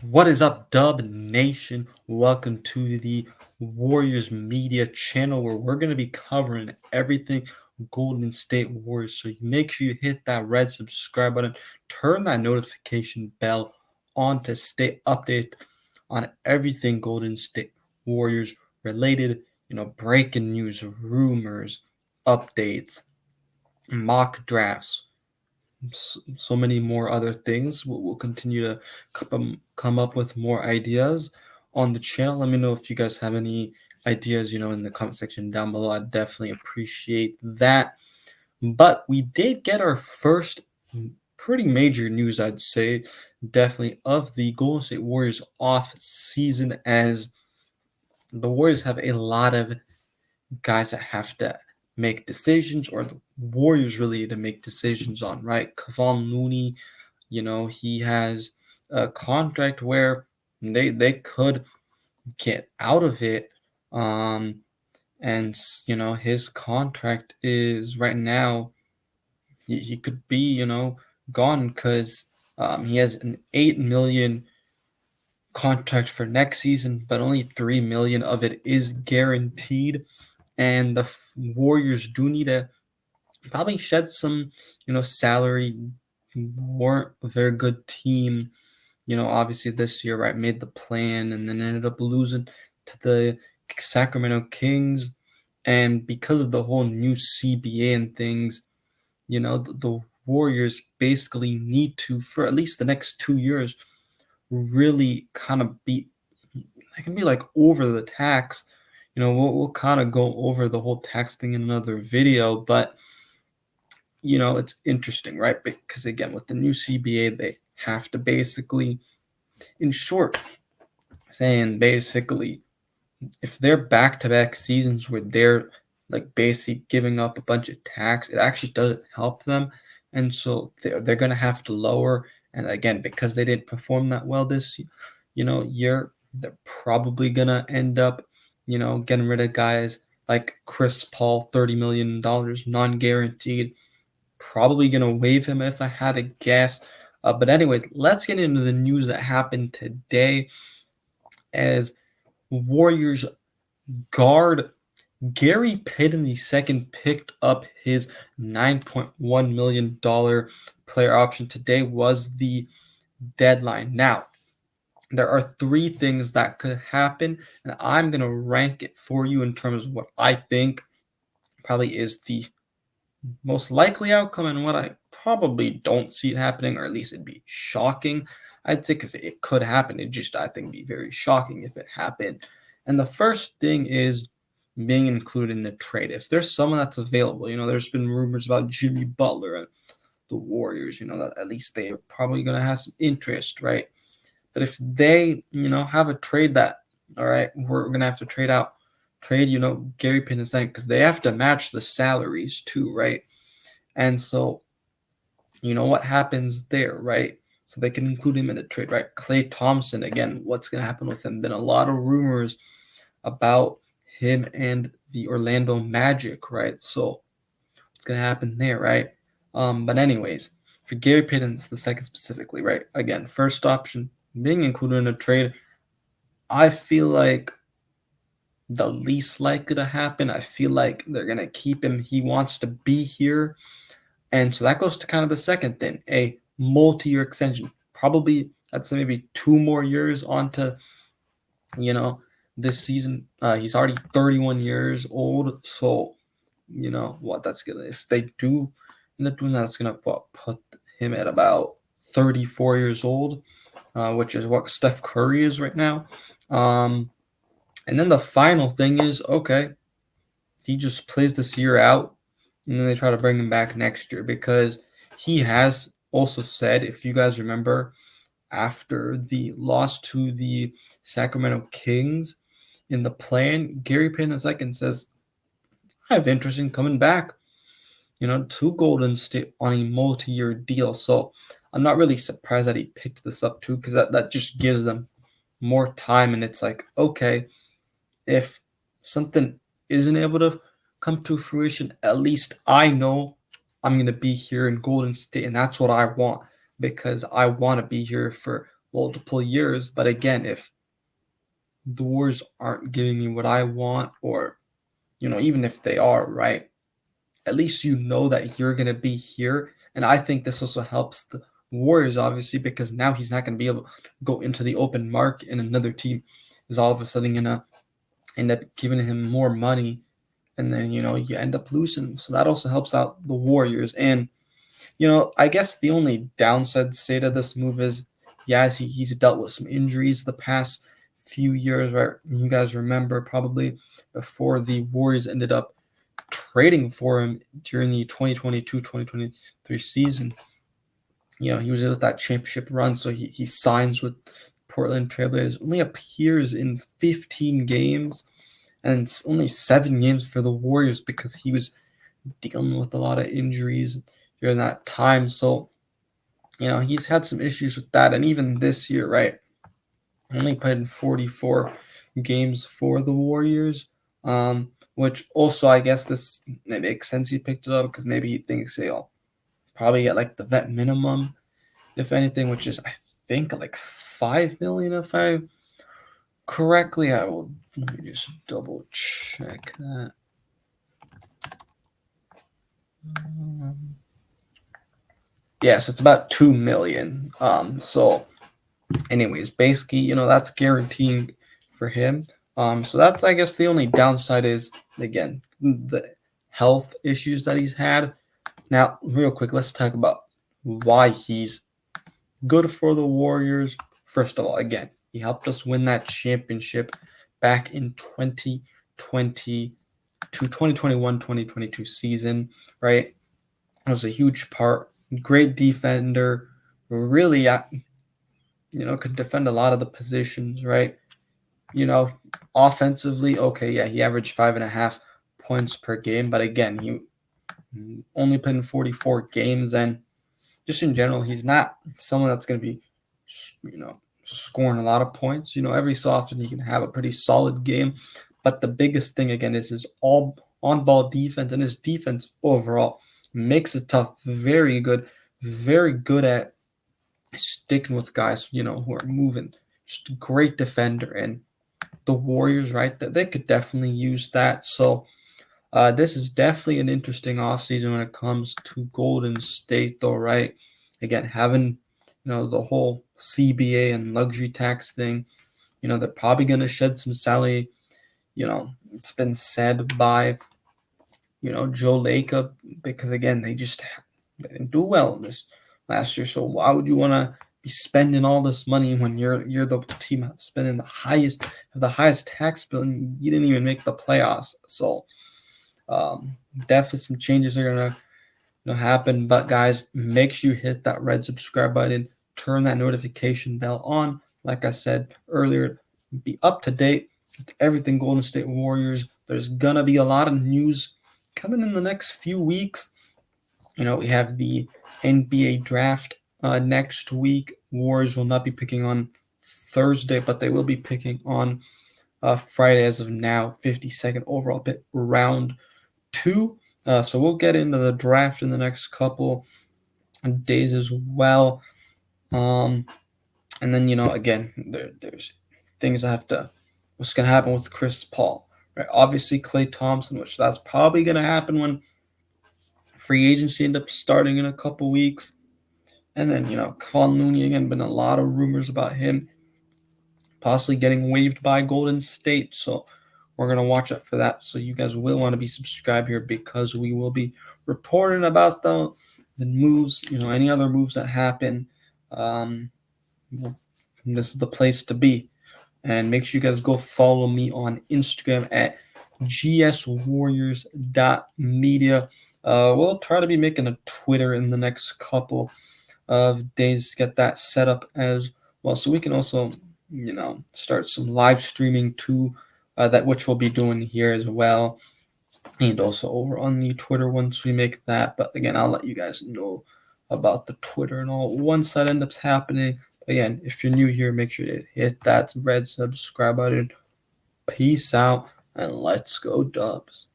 What is up, Dub Nation? Welcome to the Warriors Media channel where we're going to be covering everything Golden State Warriors. So make sure you hit that red subscribe button, turn that notification bell on to stay updated on everything Golden State Warriors related, breaking news, rumors, updates, mock drafts, so many more other things. We'll continue to come up with more ideas on the channel. Let me know if you guys have any ideas, in the comment section down below. I definitely appreciate that. But we did get our first pretty major news, I'd say, definitely of the Golden State Warriors off season, as the Warriors have a lot of guys that have to make decisions, or the Warriors really to make decisions on, right? Kevon Looney, he has a contract where they could get out of it. And his contract is right now, he could be, gone, because he has an 8 million contract for next season, but only 3 million of it is guaranteed. And the Warriors do need to probably shed some, salary. Weren't a very good team, obviously this year, right? Made the plan and then ended up losing to the Sacramento Kings. And because of the whole new CBA and things, the Warriors basically need to, for at least the next 2 years, really kind of be, it can be like over the tax. We'll kind of go over the whole tax thing in another video, but it's interesting, right? Because again, with the new CBA, they have to basically, in short, saying basically, if they're back-to-back seasons where they're like basically giving up a bunch of tax, it actually doesn't help them. And so they're going to have to lower. And again, because they didn't perform that well this year, they're probably going to end up, getting rid of guys like Chris Paul, $30 million, non-guaranteed. Probably going to waive him if I had to guess. But anyways, let's get into the news that happened today, as Warriors guard Gary Payton II picked up his $9.1 million player option. Today was the deadline. Now, there are three things that could happen, and I'm going to rank it for you in terms of what I think probably is the most likely outcome and what I probably don't see it happening, or at least it'd be shocking, I'd say, because it could happen. It just, I think, be very shocking if it happened. And the first thing is being included in a trade. If there's someone that's available, there's been rumors about Jimmy Butler and the Warriors, that at least they're probably going to have some interest, right? But if they, have a trade that, all right, we're going to have to trade, Gary Payton II, because they have to match the salaries too, right? And so, what happens there, right? So they can include him in the trade, right? Klay Thompson, again, what's going to happen with him? Been a lot of rumors about him and the Orlando Magic, right? So what's going to happen there, right? But anyways, for Gary Payton II specifically, right? Again, first option, being included in a trade, I feel like the least likely to happen. I feel like they're going to keep him. He wants to be here. And so that goes to kind of the second thing, a multi-year extension. Probably, I'd say maybe 2 more years onto, this season. He's already 31 years old. So, what that's going to, if they do end up doing that, it's going to put him at about 34 years old, which is what Steph Curry is right now. And then the final thing is, okay, he just plays this year out, and then they try to bring him back next year, because he has also said, if you guys remember, after the loss to the Sacramento Kings in the play-in, Gary Payton II says, I have interest in coming back, to Golden State on a multi-year deal. So I'm not really surprised that he picked this up too, because that just gives them more time. And it's like, okay, if something isn't able to come to fruition, at least I know I'm going to be here in Golden State, and that's what I want, because I want to be here for multiple years. But again, if the Warriors aren't giving me what I want, or even if they are, right, at least you know that you're gonna be here. And I think this also helps the Warriors, obviously, because now he's not gonna be able to go into the open market, and another team is all of a sudden gonna end up giving him more money, and then you end up losing. So that also helps out the Warriors. And I guess the only downside to say to this move is, yes, he's dealt with some injuries the past few years, right? You guys remember probably before the Warriors ended up trading for him during the 2022-2023 season. He was with that championship run, so he signs with Portland Trailblazers, only appears in 15 games, and it's only 7 games for the Warriors because he was dealing with a lot of injuries during that time. So, he's had some issues with that. And even this year, right, only played in 44 games for the Warriors, which also, I guess this makes sense he picked it up because maybe he thinks they'll probably get like the vet minimum, if anything, which is, I think, like $5 million, if I correctly. Let me just double check that. Yes, it's about $2 million. So anyways, basically, that's guaranteeing for him. So that's, I guess, the only downside is, again, the health issues that he's had. Now, real quick, let's talk about why he's good for the Warriors. First of all, again, he helped us win that championship back in 2020 to 2021-2022 season, right? It was a huge part. Great defender, really, could defend a lot of the positions, right? Offensively, okay, yeah, he averaged 5.5 points per game, but again, he only played in 44 games, and just in general, he's not someone that's going to be, scoring a lot of points. Every so often he can have a pretty solid game, but the biggest thing again is his all on-ball defense, and his defense overall makes it tough. Very good at sticking with guys, who are moving. Just a great defender, and the Warriors, right, that they could definitely use that. So this is definitely an interesting offseason when it comes to Golden State, though, right? Again, having, the whole CBA and luxury tax thing, they're probably going to shed some salary. It's been said by, Joe Lacob, because, again, they didn't do well in this last year. So why would you want to be spending all this money when you're the team spending the highest tax bill and you didn't even make the playoffs? So definitely some changes are gonna happen. But guys, make sure you hit that red subscribe button, turn that notification bell on. Like I said earlier, be up to date with everything Golden State Warriors. There's gonna be a lot of news coming in the next few weeks. We have the NBA draft next week. Warriors will not be picking on Thursday, but they will be picking on Friday as of now. 52nd overall pick, round 2. So we'll get into the draft in the next couple days as well. And then, again, there's things what's going to happen with Chris Paul, right? Obviously, Klay Thompson, which that's probably going to happen when free agency end up starting in a couple weeks. And then, Kevon Looney, again, been a lot of rumors about him possibly getting waived by Golden State. So we're going to watch out for that. So you guys will want to be subscribed here because we will be reporting about the moves, any other moves that happen. This is the place to be. And make sure you guys go follow me on Instagram at gswarriors.media. We'll try to be making a Twitter in the next couple of days to get that set up as well. So we can also, start some live streaming too, that which we'll be doing here as well. And also over on the Twitter once we make that. But again, I'll let you guys know about the Twitter and all once that ends up happening. Again, if you're new here, make sure to hit that red subscribe button. Peace out, and let's go Dubs.